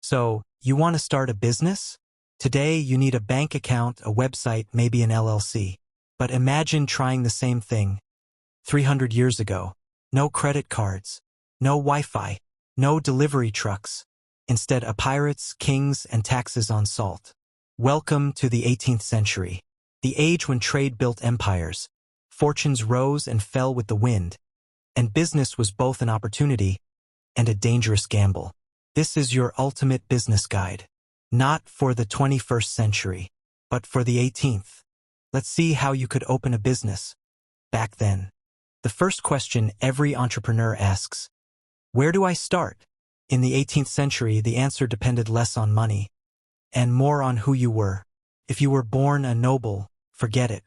So, you want to start a business? Today, you need a bank account, a website, maybe an LLC. But imagine trying the same thing 300 years ago. No credit cards, no Wi-Fi, no delivery trucks. Instead, a pirates, kings, and taxes on salt. Welcome to the 18th century, the age when trade built empires, fortunes rose and fell with the wind, and business was both an opportunity and a dangerous gamble. This is your ultimate business guide, not for the 21st century, but for the 18th. Let's see how you could open a business back then. The first question every entrepreneur asks, where do I start? In the 18th century, the answer depended less on money and more on who you were. If you were born a noble, forget it.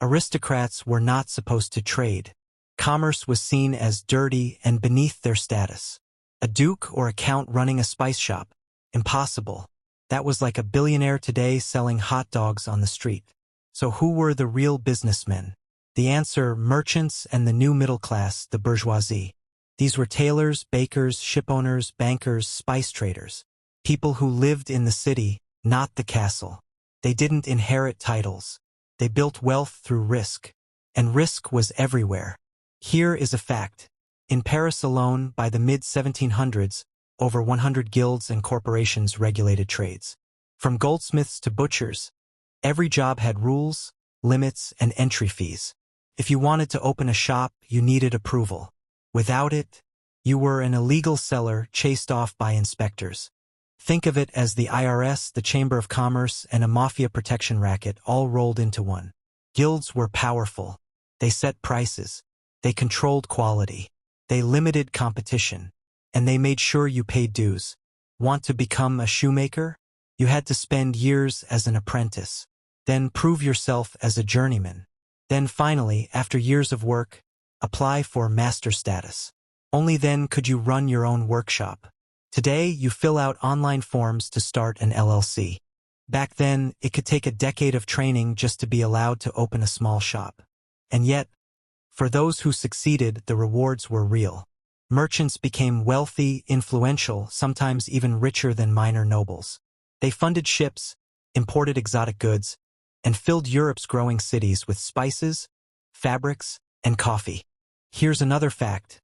Aristocrats were not supposed to trade. Commerce was seen as dirty and beneath their status. A duke or a count running a spice shop? Impossible. That was like a billionaire today selling hot dogs on the street. So who were the real businessmen? The answer, merchants and the new middle class, the bourgeoisie. These were tailors, bakers, shipowners, bankers, spice traders. People who lived in the city, not the castle. They didn't inherit titles. They built wealth through risk. And risk was everywhere. Here is a fact. In Paris alone, by the mid-1700s, over 100 guilds and corporations regulated trades. From goldsmiths to butchers, every job had rules, limits, and entry fees. If you wanted to open a shop, you needed approval. Without it, you were an illegal seller chased off by inspectors. Think of it as the IRS, the Chamber of Commerce, and a mafia protection racket all rolled into one. Guilds were powerful. They set prices. They controlled quality. They limited competition. And they made sure you paid dues. Want to become a shoemaker? You had to spend years as an apprentice. Then prove yourself as a journeyman. Then finally, after years of work, apply for master status. Only then could you run your own workshop. Today, you fill out online forms to start an LLC. Back then, it could take a decade of training just to be allowed to open a small shop. And yet, for those who succeeded, the rewards were real. Merchants became wealthy, influential, sometimes even richer than minor nobles. They funded ships, imported exotic goods, and filled Europe's growing cities with spices, fabrics, and coffee. Here's another fact.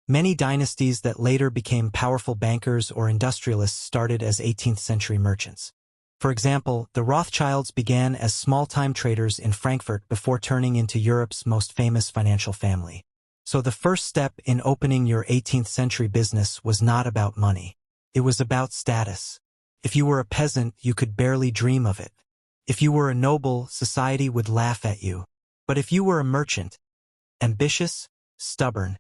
Many dynasties that later became powerful bankers or industrialists started as 18th century merchants. For example, the Rothschilds began as small-time traders in Frankfurt before turning into Europe's most famous financial family. So the first step in opening your 18th century business was not about money. It was about status. If you were a peasant, you could barely dream of it. If you were a noble, society would laugh at you. But if you were a merchant, ambitious, stubborn,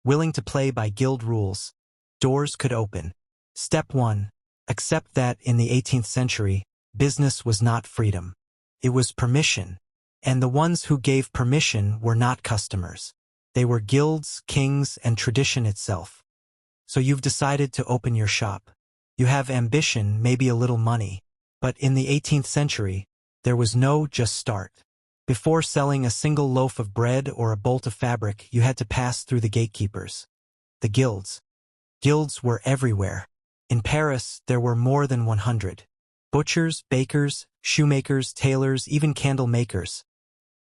willing to play by guild rules, doors could open. Step 1. Accept that in the 18th century, business was not freedom. It was permission. And the ones who gave permission were not customers. They were guilds, kings, and tradition itself. So you've decided to open your shop. You have ambition, maybe a little money. But in the 18th century, there was no just start. Before selling a single loaf of bread or a bolt of fabric, you had to pass through the gatekeepers. The guilds. Guilds were everywhere. In Paris, there were more than 100. Butchers, bakers, shoemakers, tailors, even candle makers.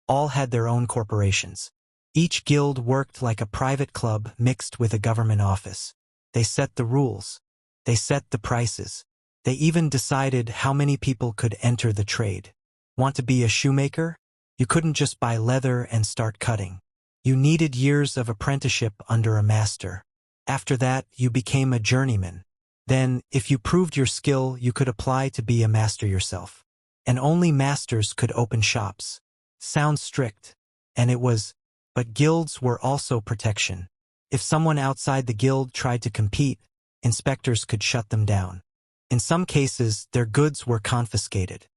All had their own corporations. Each guild worked like a private club mixed with a government office. They set the rules. They set the prices. They even decided how many people could enter the trade. Want to be a shoemaker? You couldn't just buy leather and start cutting. You needed years of apprenticeship under a master. After that, you became a journeyman. Then, if you proved your skill, you could apply to be a master yourself. And only masters could open shops. Sounds strict. And it was. But guilds were also protection. If someone outside the guild tried to compete, inspectors could shut them down. In some cases, their goods were confiscated.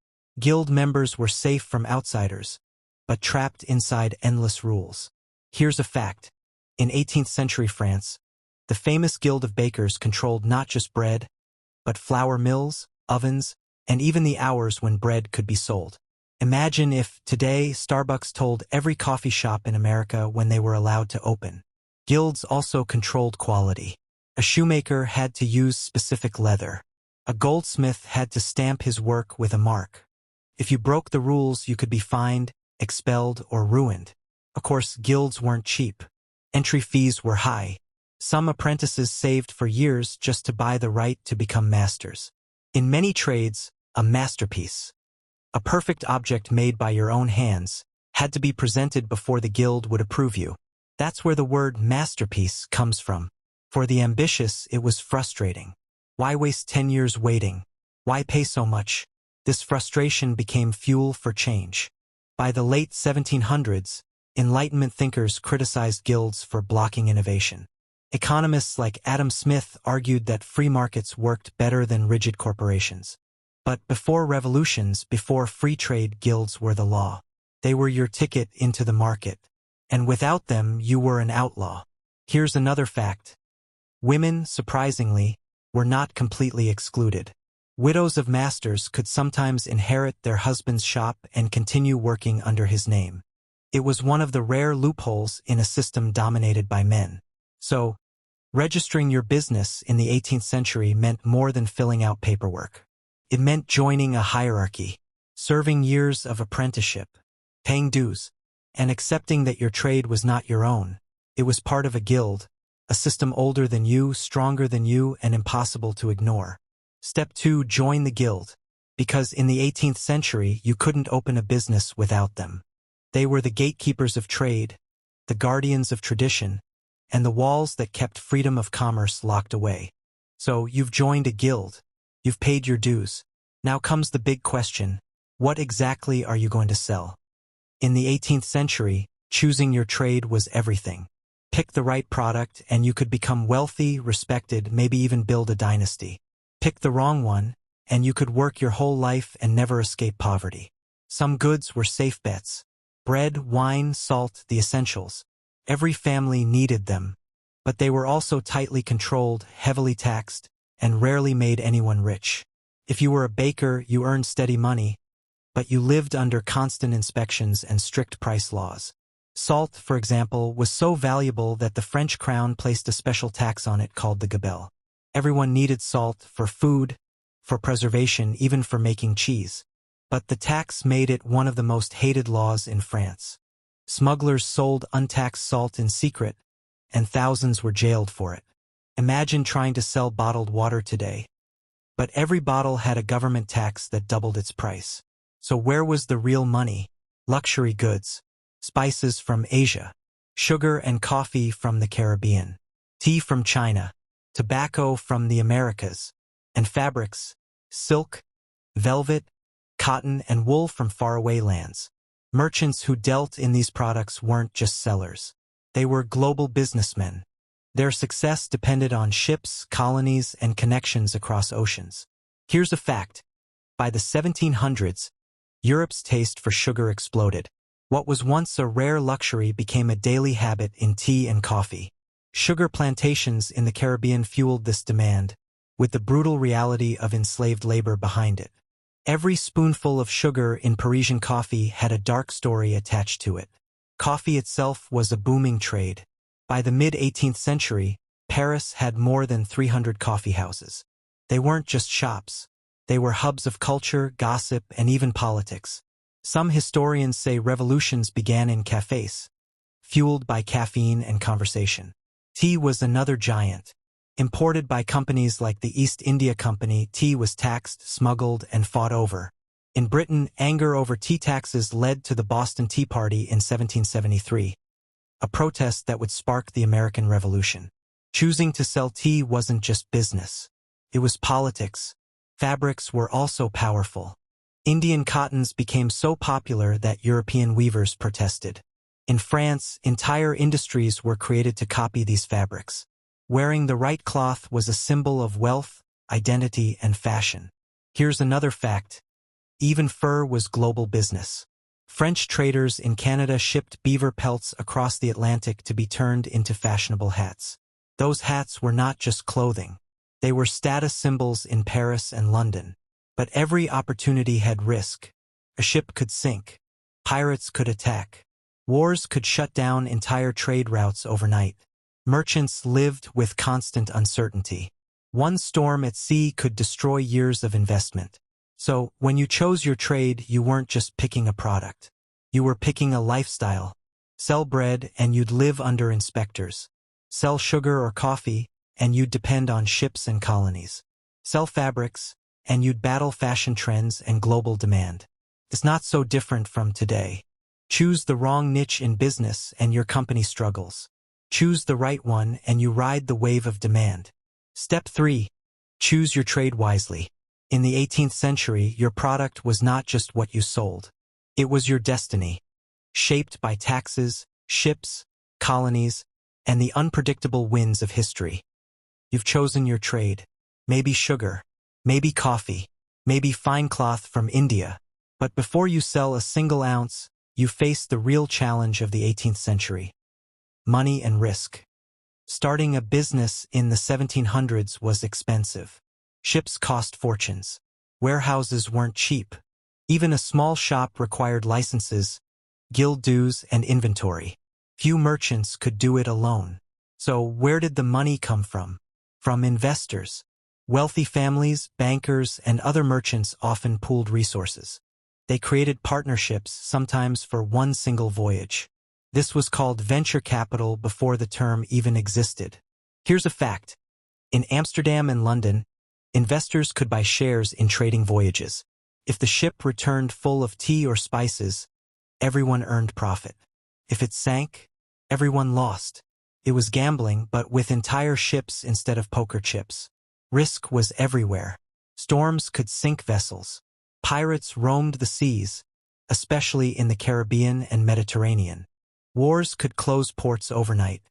Guild members were safe from outsiders, but trapped inside endless rules. Here's a fact. In 18th century France, the famous Guild of Bakers controlled not just bread, but flour mills, ovens, and even the hours when bread could be sold. Imagine if, today, Starbucks told every coffee shop in America when they were allowed to open. Guilds also controlled quality. A shoemaker had to use specific leather. A goldsmith had to stamp his work with a mark. If you broke the rules, you could be fined, expelled, or ruined. Of course, guilds weren't cheap. Entry fees were high. Some apprentices saved for years just to buy the right to become masters. In many trades, a masterpiece, a perfect object made by your own hands, had to be presented before the guild would approve you. That's where the word masterpiece comes from. For the ambitious, it was frustrating. Why waste 10 years waiting? Why pay so much? This frustration became fuel for change. By the late 1700s, Enlightenment thinkers criticized guilds for blocking innovation. Economists like Adam Smith argued that free markets worked better than rigid corporations. But before revolutions, before free trade, guilds were the law. They were your ticket into the market. And without them, you were an outlaw. Here's another fact. Women, surprisingly, were not completely excluded. Widows of masters could sometimes inherit their husband's shop and continue working under his name. It was one of the rare loopholes in a system dominated by men. So, registering your business in the 18th century meant more than filling out paperwork. It meant joining a hierarchy, serving years of apprenticeship, paying dues, and accepting that your trade was not your own. It was part of a guild, a system older than you, stronger than you, and impossible to ignore. Step 2. Join the guild. Because in the 18th century, you couldn't open a business without them. They were the gatekeepers of trade, the guardians of tradition, and the walls that kept freedom of commerce locked away. So, you've joined a guild. You've paid your dues. Now comes the big question. What exactly are you going to sell? In the 18th century, choosing your trade was everything. Pick the right product and you could become wealthy, respected, maybe even build a dynasty. Pick the wrong one, and you could work your whole life and never escape poverty. Some goods were safe bets. Bread, wine, salt, the essentials. Every family needed them. But they were also tightly controlled, heavily taxed, and rarely made anyone rich. If you were a baker, you earned steady money, but you lived under constant inspections and strict price laws. Salt, for example, was so valuable that the French crown placed a special tax on it called the gabelle. Everyone needed salt for food, for preservation, even for making cheese. But the tax made it one of the most hated laws in France. Smugglers sold untaxed salt in secret, and thousands were jailed for it. Imagine trying to sell bottled water today. But every bottle had a government tax that doubled its price. So where was the real money? Luxury goods, spices from Asia, sugar and coffee from the Caribbean, tea from China, tobacco from the Americas, and fabrics, silk, velvet, cotton, and wool from faraway lands. Merchants who dealt in these products weren't just sellers. They were global businessmen. Their success depended on ships, colonies, and connections across oceans. Here's a fact. By the 1700s, Europe's taste for sugar exploded. What was once a rare luxury became a daily habit in tea and coffee. Sugar plantations in the Caribbean fueled this demand, with the brutal reality of enslaved labor behind it. Every spoonful of sugar in Parisian coffee had a dark story attached to it. Coffee itself was a booming trade. By the mid-18th century, Paris had more than 300 coffee houses. They weren't just shops. They were hubs of culture, gossip, and even politics. Some historians say revolutions began in cafes, fueled by caffeine and conversation. Tea was another giant. Imported by companies like the East India Company, tea was taxed, smuggled, and fought over. In Britain, anger over tea taxes led to the Boston Tea Party in 1773, a protest that would spark the American Revolution. Choosing to sell tea wasn't just business. It was politics. Fabrics were also powerful. Indian cottons became so popular that European weavers protested. In France, entire industries were created to copy these fabrics. Wearing the right cloth was a symbol of wealth, identity, and fashion. Here's another fact. Even fur was global business. French traders in Canada shipped beaver pelts across the Atlantic to be turned into fashionable hats. Those hats were not just clothing. They were status symbols in Paris and London. But every opportunity had risk. A ship could sink. Pirates could attack. Wars could shut down entire trade routes overnight. Merchants lived with constant uncertainty. One storm at sea could destroy years of investment. So, when you chose your trade, you weren't just picking a product. You were picking a lifestyle. Sell bread, and you'd live under inspectors. Sell sugar or coffee, and you'd depend on ships and colonies. Sell fabrics, and you'd battle fashion trends and global demand. It's not so different from today. Choose the wrong niche in business, and your company struggles. Choose the right one, and you ride the wave of demand. Step 3. Choose your trade wisely. In the 18th century, your product was not just what you sold. It was your destiny, shaped by taxes, ships, colonies, and the unpredictable winds of history. You've chosen your trade. Maybe sugar, maybe coffee, maybe fine cloth from India. But before you sell a single ounce, you face the real challenge of the 18th century. Money and risk. Starting a business in the 1700s was expensive. Ships cost fortunes. Warehouses weren't cheap. Even a small shop required licenses, guild dues, and inventory. Few merchants could do it alone. So where did the money come from? From investors. Wealthy families, bankers, and other merchants often pooled resources. They created partnerships, sometimes for one single voyage. This was called venture capital before the term even existed. Here's a fact. In Amsterdam and London, investors could buy shares in trading voyages. If the ship returned full of tea or spices, everyone earned profit. If it sank, everyone lost. It was gambling, but with entire ships instead of poker chips. Risk was everywhere. Storms could sink vessels. Pirates roamed the seas, especially in the Caribbean and Mediterranean. Wars could close ports overnight,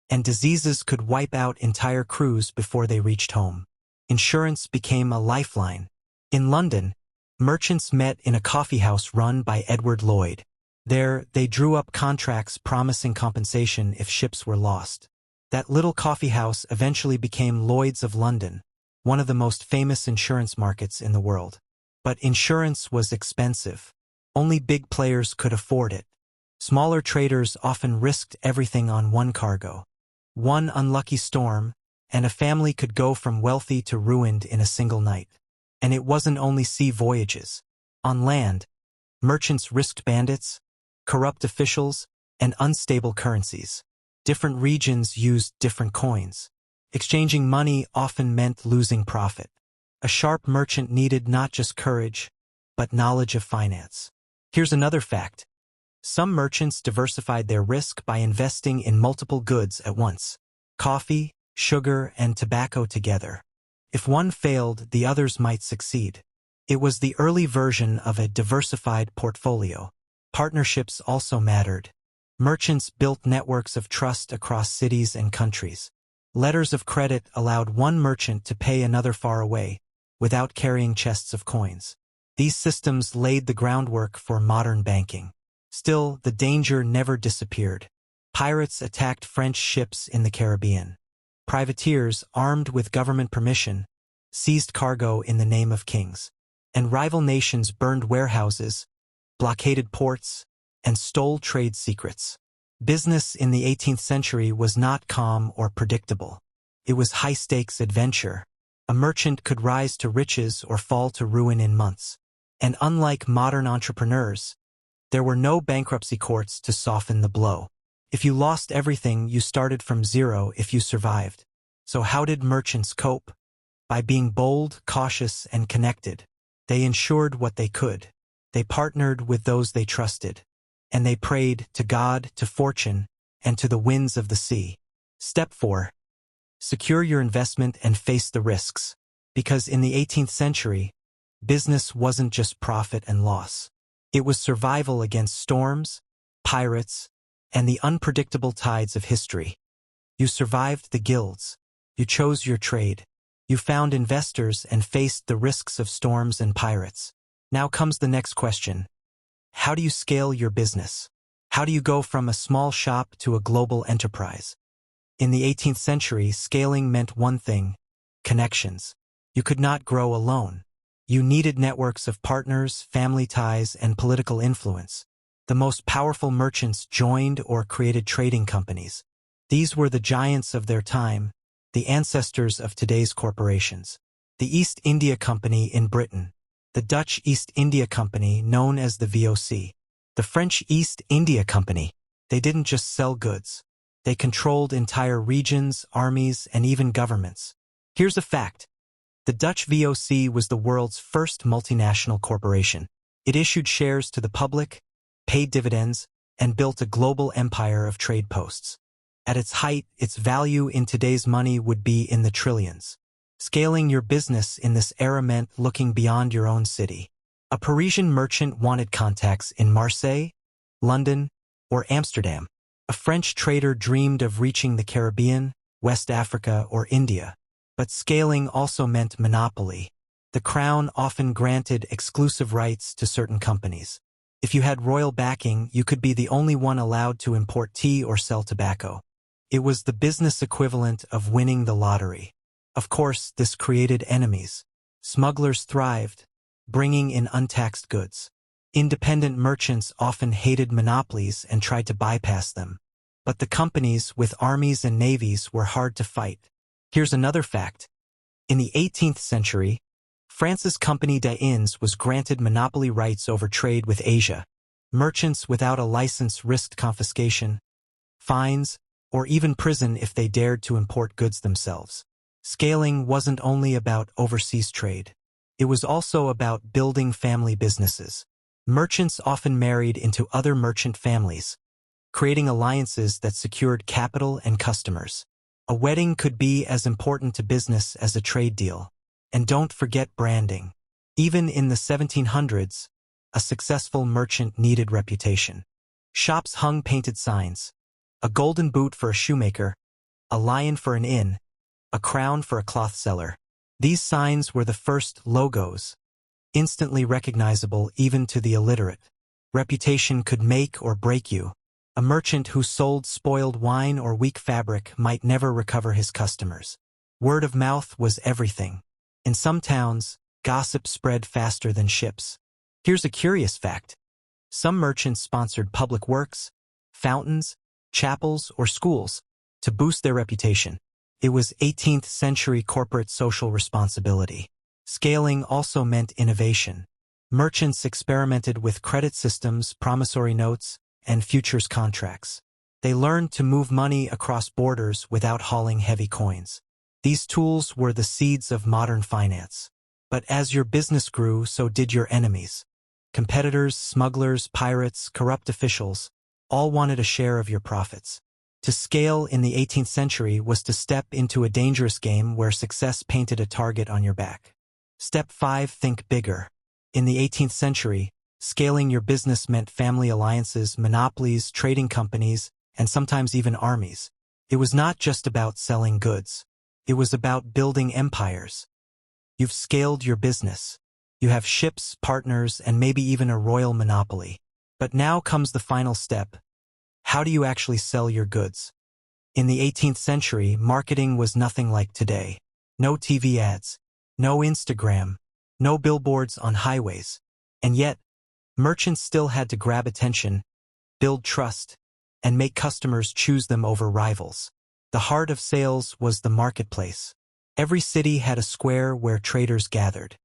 and diseases could wipe out entire crews before they reached home. Insurance became a lifeline. In London, merchants met in a coffeehouse run by Edward Lloyd. There, they drew up contracts promising compensation if ships were lost. That little coffeehouse eventually became Lloyd's of London, one of the most famous insurance markets in the world. But insurance was expensive. Only big players could afford it. Smaller traders often risked everything on one cargo. One unlucky storm, and a family could go from wealthy to ruined in a single night. And it wasn't only sea voyages. On land, merchants risked bandits, corrupt officials, and unstable currencies. Different regions used different coins. Exchanging money often meant losing profit. A sharp merchant needed not just courage, but knowledge of finance. Here's another fact. Some merchants diversified their risk by investing in multiple goods at once. Coffee, sugar, and tobacco together. If one failed, the others might succeed. It was the early version of a diversified portfolio. Partnerships also mattered. Merchants built networks of trust across cities and countries. Letters of credit allowed one merchant to pay another far away, without carrying chests of coins. These systems laid the groundwork for modern banking. Still, the danger never disappeared. Pirates attacked French ships in the Caribbean. Privateers, armed with government permission, seized cargo in the name of kings. And rival nations burned warehouses, blockaded ports, and stole trade secrets. Business in the 18th century was not calm or predictable. It was high-stakes adventure. A merchant could rise to riches or fall to ruin in months. And unlike modern entrepreneurs, there were no bankruptcy courts to soften the blow. If you lost everything, you started from zero if you survived. So how did merchants cope? By being bold, cautious, and connected. They ensured what they could. They partnered with those they trusted. And they prayed to God, to fortune, and to the winds of the sea. Step 4. Secure your investment and face the risks. Because in the 18th century, business wasn't just profit and loss. It was survival against storms, pirates, and the unpredictable tides of history. You survived the guilds. You chose your trade. You found investors and faced the risks of storms and pirates. Now comes the next question. How do you scale your business? How do you go from a small shop to a global enterprise? In the 18th century, scaling meant one thing: connections. You could not grow alone. You needed networks of partners, family ties, and political influence. The most powerful merchants joined or created trading companies. These were the giants of their time, the ancestors of today's corporations. The East India Company in Britain. The Dutch East India Company, known as the VOC. The French East India Company. They didn't just sell goods. They controlled entire regions, armies, and even governments. Here's a fact. The Dutch VOC was the world's first multinational corporation. It issued shares to the public, paid dividends, and built a global empire of trade posts. At its height, its value in today's money would be in the trillions. Scaling your business in this era meant looking beyond your own city. A Parisian merchant wanted contacts in Marseille, London, or Amsterdam. A French trader dreamed of reaching the Caribbean, West Africa, or India. But scaling also meant monopoly. The crown often granted exclusive rights to certain companies. If you had royal backing, you could be the only one allowed to import tea or sell tobacco. It was the business equivalent of winning the lottery. Of course, this created enemies. Smugglers thrived, bringing in untaxed goods. Independent merchants often hated monopolies and tried to bypass them. But the companies with armies and navies were hard to fight. Here's another fact. In the 18th century, France's Compagnie des Indes was granted monopoly rights over trade with Asia. Merchants without a license risked confiscation, fines, or even prison if they dared to import goods themselves. Scaling wasn't only about overseas trade. It was also about building family businesses. Merchants often married into other merchant families, creating alliances that secured capital and customers. A wedding could be as important to business as a trade deal. And don't forget branding. Even in the 1700s, a successful merchant needed reputation. Shops hung painted signs. A golden boot for a shoemaker, a lion for an inn, a crown for a cloth seller. These signs were the first logos, instantly recognizable even to the illiterate. Reputation could make or break you. A merchant who sold spoiled wine or weak fabric might never recover his customers. Word of mouth was everything. In some towns, gossip spread faster than ships. Here's a curious fact. Some merchants sponsored public works, fountains, chapels, or schools to boost their reputation. It was 18th century corporate social responsibility. Scaling also meant innovation. Merchants experimented with credit systems, promissory notes, and futures contracts. They learned to move money across borders without hauling heavy coins. These tools were the seeds of modern finance. But as your business grew, so did your enemies. Competitors, smugglers, pirates, corrupt officials, all wanted a share of your profits. To scale in the 18th century was to step into a dangerous game where success painted a target on your back. Step 5. Think bigger. In the 18th century, scaling your business meant family alliances, monopolies, trading companies, and sometimes even armies. It was not just about selling goods. It was about building empires. You've scaled your business. You have ships, partners, and maybe even a royal monopoly. But now comes the final step. How do you actually sell your goods? In the 18th century, marketing was nothing like today. No TV ads, no Instagram, no billboards on highways. And yet, merchants still had to grab attention, build trust, and make customers choose them over rivals. The heart of sales was the marketplace. Every city had a square where traders gathered.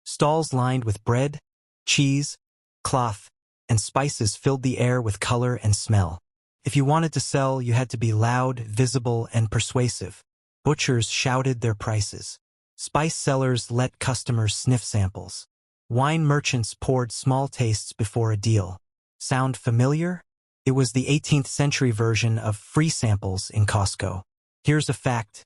Stalls lined with bread, cheese, cloth, and spices filled the air with color and smell. If you wanted to sell, you had to be loud, visible, and persuasive. Butchers shouted their prices. Spice sellers let customers sniff samples. Wine merchants poured small tastes before a deal. Sound familiar? It was the 18th century version of free samples in Costco. Here's a fact.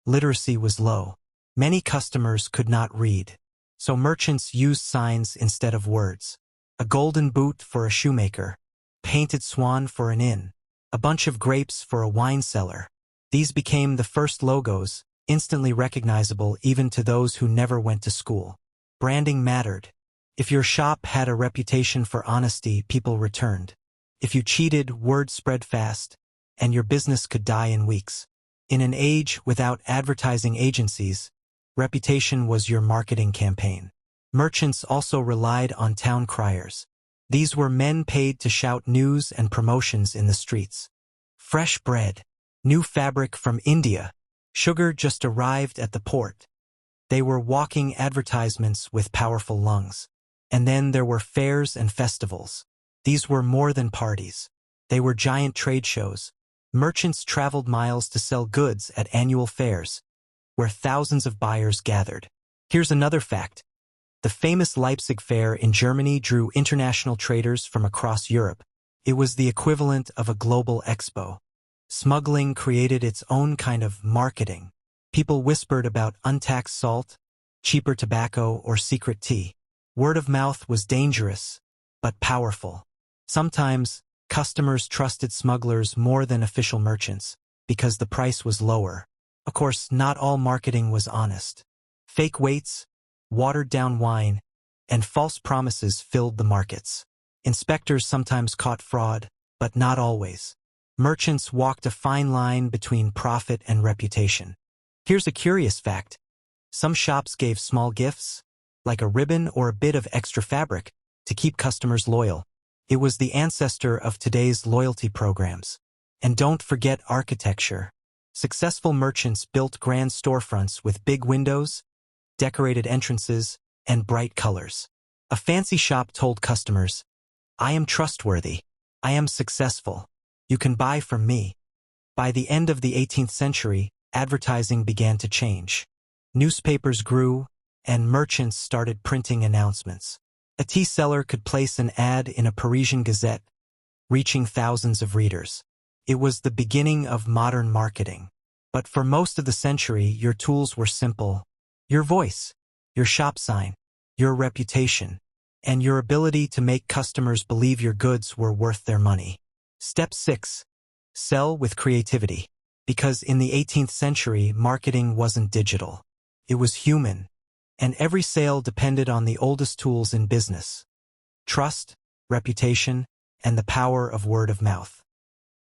Literacy was low. Many customers could not read. So merchants used signs instead of words. A golden boot for a shoemaker. Painted swan for an inn. A bunch of grapes for a wine cellar. These became the first logos, instantly recognizable even to those who never went to school. Branding mattered. If your shop had a reputation for honesty, people returned. If you cheated, word spread fast, and your business could die in weeks. In an age without advertising agencies, reputation was your marketing campaign. Merchants also relied on town criers. These were men paid to shout news and promotions in the streets. Fresh bread, new fabric from India, Sugar just arrived at the port. They were walking advertisements with powerful lungs. And then there were fairs and festivals. These were more than parties. They were giant trade shows. Merchants traveled miles to sell goods at annual fairs, where thousands of buyers gathered. Here's another fact. The famous Leipzig Fair in Germany drew international traders from across Europe. It was the equivalent of a global expo. Smuggling created its own kind of marketing. People whispered about untaxed salt, cheaper tobacco, or secret tea. Word of mouth was dangerous, but powerful. Sometimes, customers trusted smugglers more than official merchants, because the price was lower. Of course, not all marketing was honest. Fake weights, watered-down wine, and false promises filled the markets. Inspectors sometimes caught fraud, but not always. Merchants walked a fine line between profit and reputation. Here's a curious fact. Some shops gave small gifts, like a ribbon or a bit of extra fabric, to keep customers loyal. It was the ancestor of today's loyalty programs. And don't forget architecture. Successful merchants built grand storefronts with big windows, decorated entrances, and bright colors. A fancy shop told customers, "I am trustworthy. I am successful. You can buy from me." By the end of the 18th century, advertising began to change. Newspapers grew, and merchants started printing announcements. A tea seller could place an ad in a Parisian gazette, reaching thousands of readers. It was the beginning of modern marketing. But for most of the century, your tools were simple. Your voice, your shop sign, your reputation, and your ability to make customers believe your goods were worth their money. Step 6. Sell with creativity. Because in the 18th century, marketing wasn't digital. It was human. And every sale depended on the oldest tools in business: trust, reputation, and the power of word of mouth.